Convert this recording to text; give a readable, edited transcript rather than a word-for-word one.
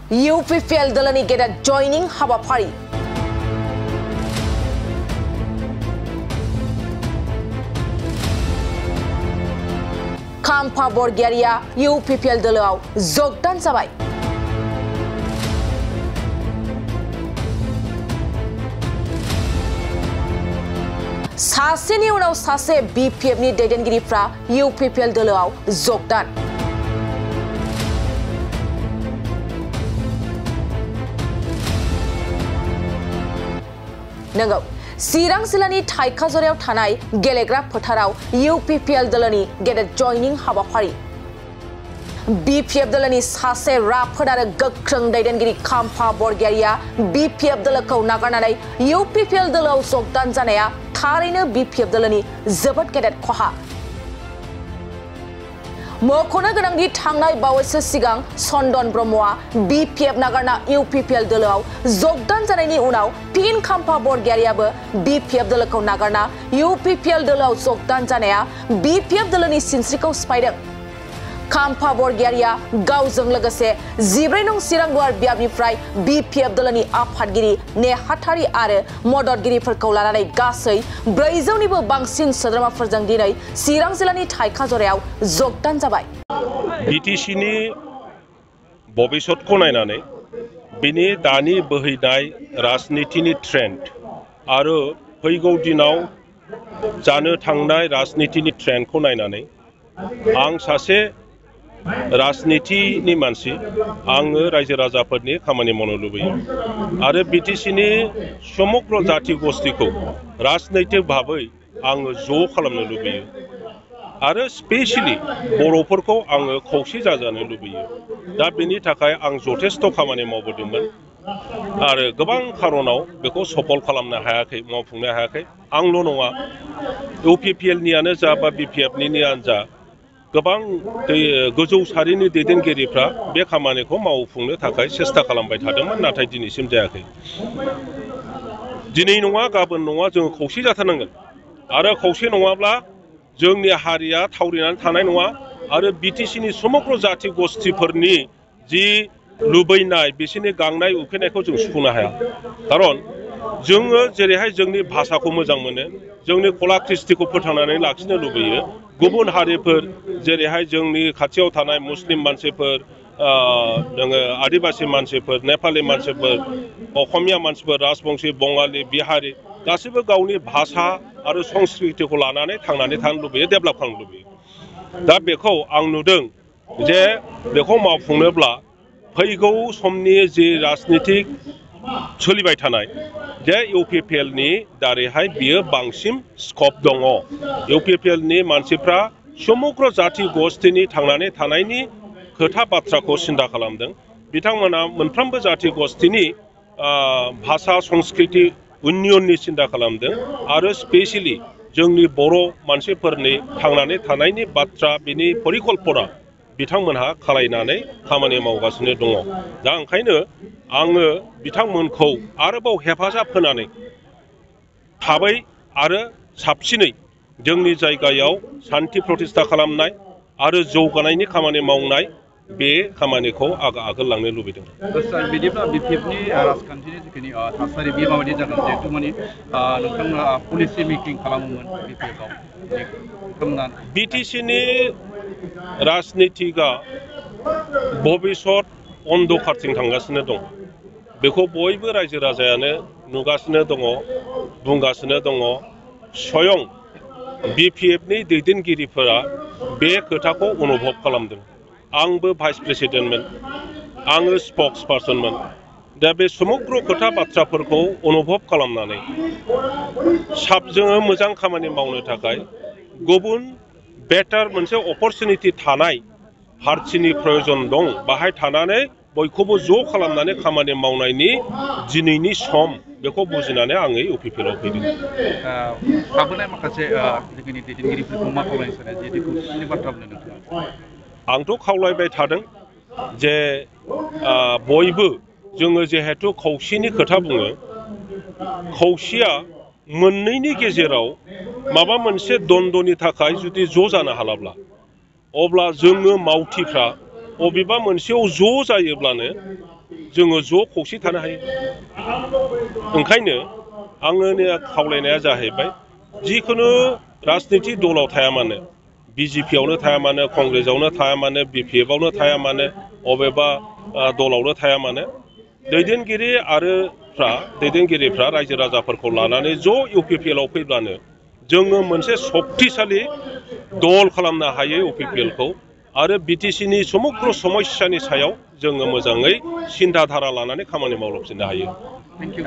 UPPL दलनि गेदेर जयनिं हाबाफारि खाम्फा बरगयारिया UPPL दलोआव जगदान जाबाय। सासेनि उनाव सासे BPF नि दैदेनगिरिफ्रा UPPL दलोआव जगदान। नंगौ चिरां जिल्लानि थाइखाजरायाव थानाय गेलेग्रा फोथाराव UPPL दलनि गेदेर जयनिं हाबाफारि BPF दलनि सासे राफोद आरो गोख्रों दैदेनगिरि खाम्फा बरगयारिया BPF दलखौ नागारनानै UPPL दलोआव जगदान जानाया थारैनो BPF दलनि जोबोद गेदेर खहा। मख'नो गोनांदि थांनाय बावैसो सिगां चन्दन ब्रह्मआ BPF नागारना UPPL दलोआव जगदान जानायनि उनाव फिन खाम्फा बरगयारियाबो BPF दलोखौ नागारना UPPL दलोआव जगदान जानाया BPF दलोनि सिनस्रिखौ सिफायदों। खाम्फा बरगयारिया गावजों लोगोसे 14 नं चिरां गुवार बियाबनिफ्राय BPF दलोनि आफादगिरि नेहाथारि आरो मददगिरिफोरखौ लानानै गासै 400 निबो बांसिन सोद्रोमाफोरजों दिनै चिरां जिल्लानि थाइखाजरायाव जगदान जाबाय। BTCनि भबिष्यतखौ नायनानै बिनि दानि बोहैनाय राजनितिनि ट्रेन्ड आरो फैगौ दिनाव जानो थांनाय राजनितिनि ट्रेन्डखौ नायनानै आं सासे राजनितिनि मानसि आङो रायजो राजाफोरनि खामानि मावनो लुबैयो आरो BTCनि समग्र जाति गस्थिखौ राजनैतिक भाबै आङो ज' खालामनो लुबैयो आरो स्पेसियेलि बर'फोरखौ आङो खौसे जाजानो लुबैयो। दा बेनि थाखाय आं जथेस्थ' खामानि मावबोदोंमोन आरो गोबां खारनाव बेखौ सफल खालामनो हायाखै, मावफुंनो हायाखै। आंल' नङा UPPL नियानो जा बा BPF नियानो जा गोबां गोजौ सारिनि दैदेनगिरिफ्रा बे खामानिखौ मावफुंनो थाखाय सेस्था खालामबाय थादोंमोन, नाथाय दिनैसिम जायाखै। दिनै नङा गाबोन नङा जोङो खौसे जाथारनांगोन आरो खौसे नङाब्ला जोंनि हारिया थावरिनानै थानाय नङा आरो BTCनि समग्र जाति गस्थिफोरनि जि लुबैनाय बिसोरनि गांनाय उखैनायखौ जों सुफुंनो हाया। खारन जोङो जेरैहाय जोंनि भाषाखौ मोजां मोनो, जोंनि कला कृष्टिखौ फोथांनानै लाखिनो लुबैयो, गुबुन हारिफोर जेरैहाय जोंनि खाथियाव थानाय मुस्लिम मानसिफोर, नोङो आदिबासि मानसिफोर, नेपालि मानसिफोर, असमिया मानसिफोर, राजबंशी, बंगालि, बिहारि गासैबो गावनि भाषा आरो संस्कृतिखौ लानानै थांनानै थानो लुबैयो, डेभेलप खालामनो लुबैयो। दा बेखौ आं नुदों जे बेखौ मावफुंनोब्ला फैगौ समनि जि राजनितिक सोलिबाय थानाय जे UPPL नि दारैहाय बियो बांसिन स्कप दङ। UPPL नि मानसिफ्रा समग्र जाति गस्थिनि थांनानै थानायनि खोथा बाथ्राखौ सिन्था खालामदों। बिथांमोना मोनफ्रोमबो जाति गस्थिनि भाषा संस्कृति उन्नयननि सिन्था खालामदों आरो स्पेसियेलि जोंनि बर' मानसिफोरनि थांनानै थानायनि बाथ्रा बिनि परिकल्पना बिथांमोनहा खालायनानै खामानि मावगासिनो दङ। दा ओंखायनो आङो बिथांमोनखौ आरोबाव हेफाजाब होनानै थाबै आरो साबसिनै जोंनि जायगायाव सान्थि प्रतिष्ठा खालामनाय आरो जौगानायनि खामानि मावनाय बे खामानिखौ आगोल लांनो लुबैदों। बिदिब्ला BPFनि राजखान्थिनि जिखिनि थासारि बे माबायदि जागोन जिहेतु माने नोंथांमोना पलिसि मेकिं खालामोमोन BPFआव BTCनि राजनितिकआ भबिष्यत अन्धकारथिं थांगासिनो दं। बेखौ बयबो रायजो राजायानो नुगासिनो दङ, बुंगासिनो दङ। स्वयं BPFनि दैदेनगिरिफोरा बे खोथाखौ अनुभब खालामदों। आंबो भाइस प्रेसिडेन्टमोन, आङो स्पक्स पार्सनमोन। दा बे समग्र खोथा बाथ्राफोरखौ अनुभब खालामनानै जोङो मोजां खामानि मावनो थाखाय गुबुन बेटार मोनसे अपरचुनिटि थानाय पार्टिनि प्रयजन दं। बाहाय थानानै बयखौबो ज' खालामनानै खामानि मावनायनि दिनैनि सम बेखौ बुजिनानै आङो UPPL आव फैदों। थाबोनाय माखासे जोंनि दैदेनगिरिफोरखौ मा खावलायनो सानो जिहेतु खौसेथिनि बाथ्रा बुंदों नोंथाङा? आंथ' खावलायबाय थादों जे बयबो जोङो जिहेतु खौसेनि खोथा बुङो, खौसेया मोननैनि गेजेराव माबा मोनसे द्वन्द्वनि थाखाय जुदि ज' जानो हालाब्ला अब्ला जोङो मावथिफ्रा बबेबा मोनसेयाव ज' जायोब्लानो जोङो ज' खौसे थानो हायो ओंखायनो आंनि खावलायनाया जाहैबाय जिखुनु राजनिति दलाव थाया मानो बिजेपियावनो थाया मानो कंग्रेसआवनो थाया मानो बिपिएफआवनो थाया मानो अबेबा दलावनो थाया मानो दैदेनगिरिफ्रा रायजो राजाफोरखौ लानानै ज' इउपिपिएलआव फैब्लानो जोङो मोनसे सक्तिशालि दल खालामनो हायो इउपिपिएलखौ आरो बिटिसिनि समग्र समस्यानि सायाव जोङो मोजाङै सिन्था धारा लानानै खामानि मावलांफिननो हायो। Thank you